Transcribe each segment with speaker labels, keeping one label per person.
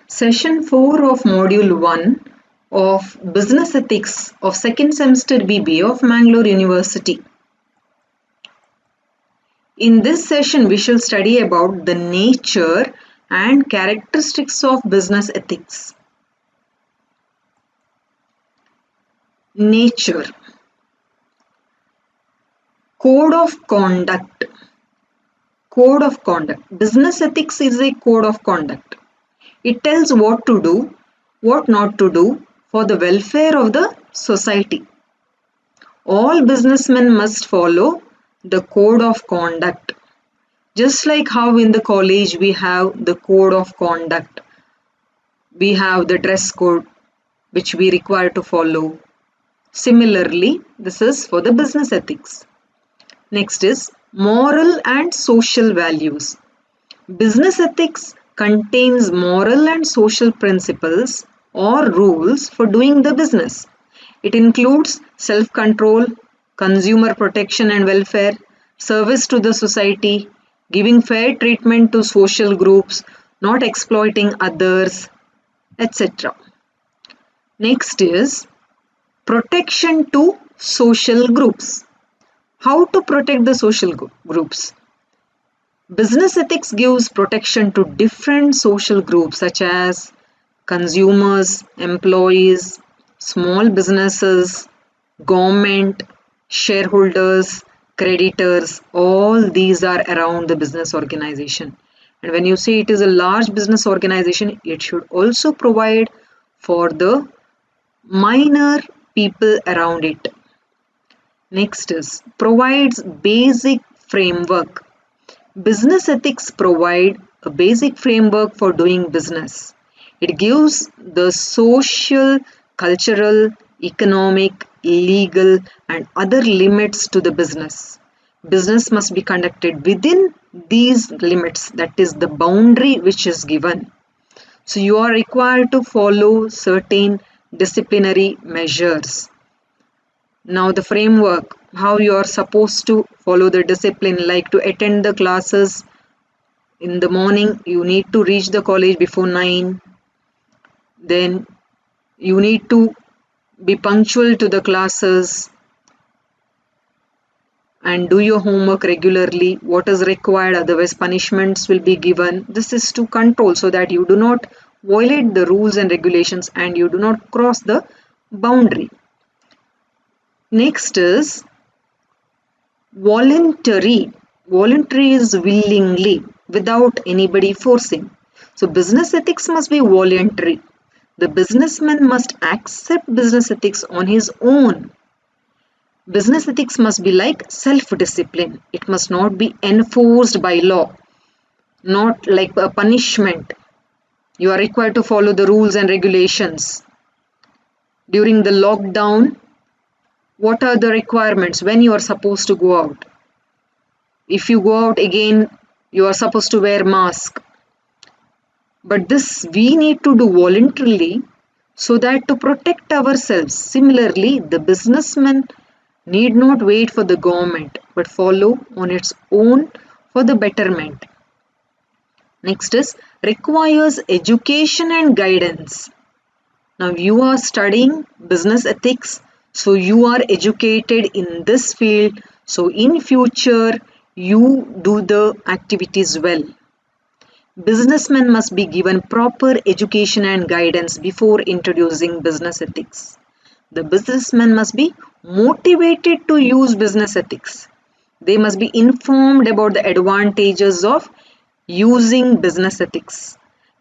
Speaker 1: Session 4 of Module 1 of Business Ethics of 2nd semester BBA of Mangalore University. In this session, we shall study about the nature and characteristics of business ethics. Nature. Code of conduct. Code of conduct. Business ethics is a code of conduct. It tells what to do, what not to do for the welfare of the society. All businessmen must follow the code of conduct. Just like how in the college we have the code of conduct, we have the dress code which we require to follow. Similarly, this is for the business ethics. Next is moral and social values. Business ethics contains moral and social principles or rules for doing the business. It includes self-control, consumer protection and welfare, service to the society, giving fair treatment to social groups, not exploiting others, etc. Next is protection to social groups. How to protect the social groups? Business ethics gives protection to different social groups such as consumers, employees, small businesses, government, shareholders, creditors. All these are around the business organization. And when you say it is a large business organization, it should also provide for the minor people around it. Next is provides basic framework. Business ethics provide a basic framework for doing business. It gives the social, cultural, economic, legal and other limits to the business. Business must be conducted within these limits, that is the boundary which is given. So you are required to follow certain disciplinary measures. Now the framework, how you are supposed to follow the discipline, like to attend the classes in the morning, you need to reach the college before 9. Then you need to be punctual to the classes and do your homework regularly, what is required, otherwise punishments will be given. This is to control so that you do not violate the rules and regulations and you do not cross the boundary. Next is voluntary. Voluntary is willingly, without anybody forcing. So business ethics must be voluntary. The businessman must accept business ethics on his own. Business ethics must be like self-discipline. It must not be enforced by law, not like a punishment. You are required to follow the rules and regulations. During the lockdown, what are the requirements when you are supposed to go out? If you go out again, you are supposed to wear mask. But this we need to do voluntarily so that to protect ourselves. Similarly, the businessman need not wait for the government but follow on its own for the betterment. Next is requires education and guidance. Now you are studying business ethics, so you are educated in this field, so in future you do the activities well. Businessmen must be given proper education and guidance before introducing business ethics. The businessmen must be motivated to use business ethics. They must be informed about the advantages of using business ethics.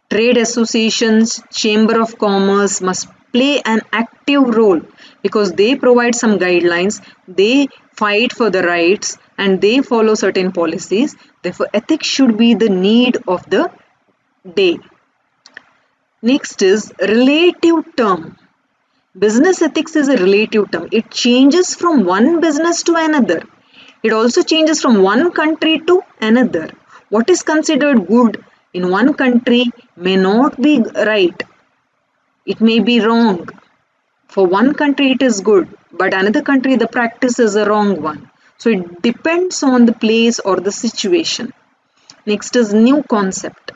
Speaker 1: Trade associations, chamber of commerce must play an active role because they provide some guidelines, they fight for the rights and they follow certain policies. Therefore, ethics should be the need of the day. Next is relative term. Business ethics is a relative term. It changes from one business to another. It also changes from one country to another. What is considered good in one country may not be right. It may be wrong. For one country it is good, but another country the practice is a wrong one. So it depends on the place or the situation. Next is new concept.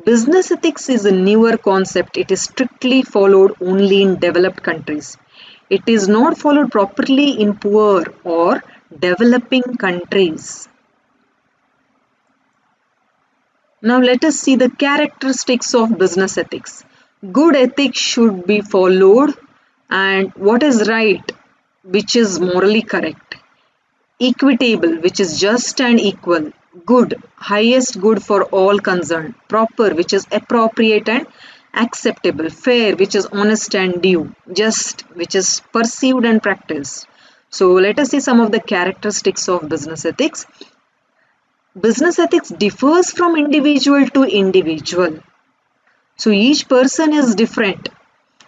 Speaker 1: Business ethics is a newer concept. It is strictly followed only in developed countries. It is not followed properly in poor or developing countries. Now let us see the characteristics of business ethics. Good ethics should be followed, and what is right, which is morally correct. Equitable, which is just and equal. Good, highest good for all concerned. Proper, which is appropriate and acceptable. Fair, which is honest and due. Just, which is perceived and practiced. So let us see some of the characteristics of business ethics. Business ethics differs from individual to individual. So each person is different.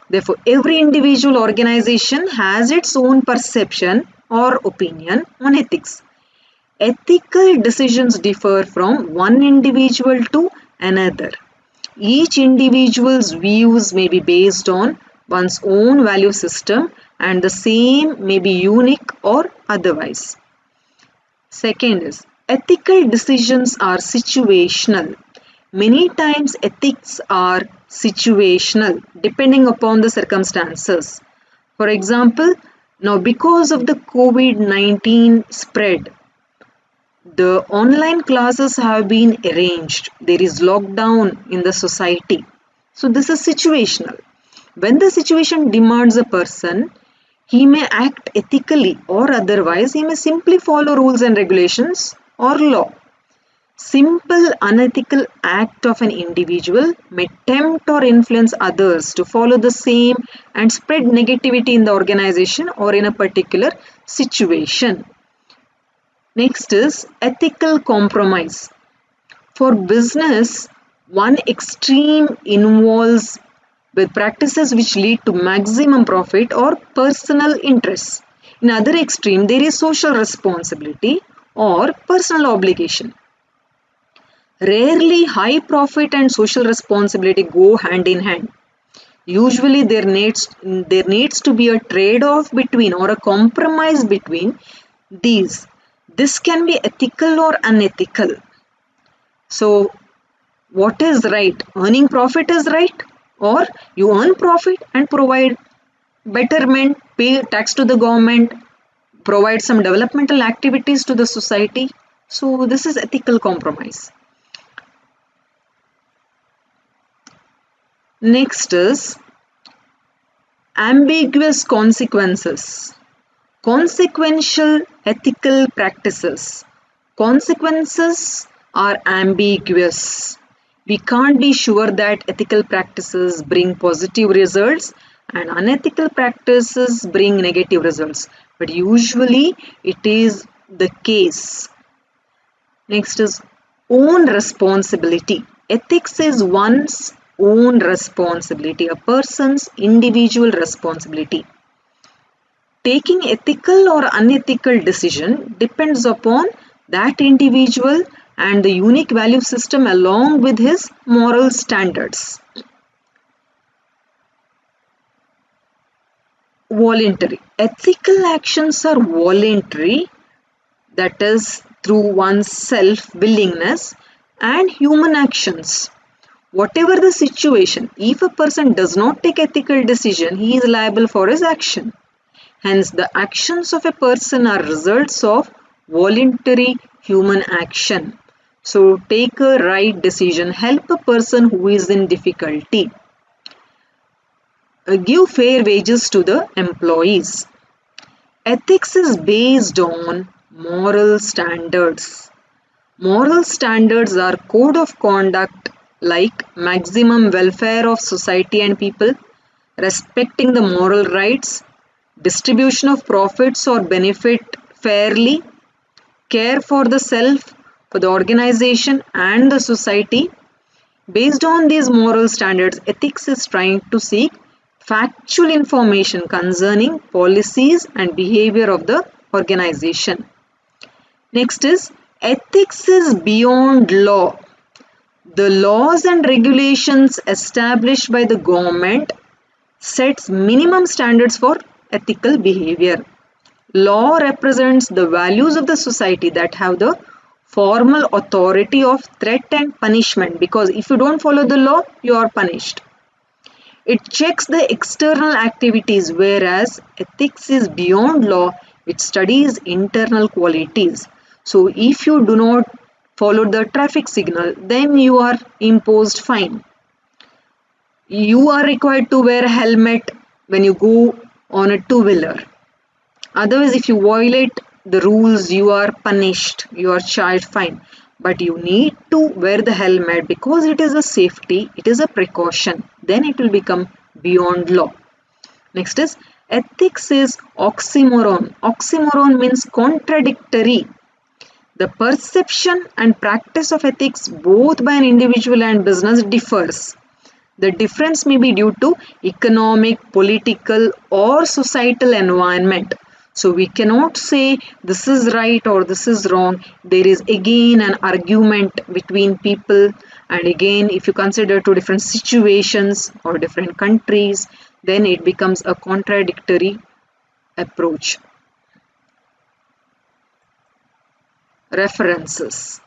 Speaker 1: Therefore, every individual organization has its own perception or opinion on ethics. Ethical decisions differ from one individual to another. Each individual's views may be based on one's own value system, and the same may be unique or otherwise. Second is, ethical decisions are situational. Many times ethics are situational depending upon the circumstances. For example, now because of the COVID-19 spread, the online classes have been arranged. There is lockdown in the society. So this is situational. When the situation demands a person, he may act ethically or otherwise he may simply follow rules and regulations or law. Simple unethical act of an individual may tempt or influence others to follow the same and spread negativity in the organization or in a particular situation. Next is ethical compromise. For business, one extreme involves with practices which lead to maximum profit or personal interests. In other extreme, there is social responsibility or personal obligation. Rarely high profit and social responsibility go hand in hand. Usually there needs to be a trade-off between or a compromise between these. This can be ethical or unethical. So what is right? Earning profit is right, or you earn profit and provide betterment, pay tax to the government, provide some developmental activities to the society. So this is ethical compromise. Next is ambiguous consequences. Consequential ethical practices. Consequences are ambiguous. We can't be sure that ethical practices bring positive results and unethical practices bring negative results. But usually it is the case. Next is own responsibility. Ethics is one's own responsibility, a person's individual responsibility. Taking ethical or unethical decision depends upon that individual and the unique value system along with his moral standards. Voluntary. Ethical actions are voluntary, that is through one's self-willingness, and human actions. Whatever the situation, if a person does not take ethical decision, he is liable for his action. Hence, the actions of a person are results of voluntary human action. So, take a right decision, help a person who is in difficulty. Give fair wages to the employees. Ethics is based on moral standards. Moral standards are code of conduct like maximum welfare of society and people, respecting the moral rights, distribution of profits or benefit fairly, care for the self, for the organization and the society. Based on these moral standards, ethics is trying to seek factual information concerning policies and behavior of the organization. Next is ethics is beyond law. The laws and regulations established by the government sets minimum standards for ethical behavior. Law represents the values of the society that have the formal authority of threat and punishment, because if you don't follow the law, you are punished. It checks the external activities, whereas ethics is beyond law, which studies internal qualities. So if you do not follow the traffic signal, then you are imposed fine. You are required to wear a helmet when you go on a two-wheeler. Otherwise, if you violate the rules, you are punished, you are charged fine. But you need to wear the helmet because it is a safety, it is a precaution. Then it will become beyond law. Next is ethics is oxymoron. Oxymoron means contradictory. The perception and practice of ethics both by an individual and business differs. The difference may be due to economic, political, or societal environment. So we cannot say this is right or this is wrong. There is again an argument between people, and again, if you consider two different situations or different countries, then it becomes a contradictory approach. References.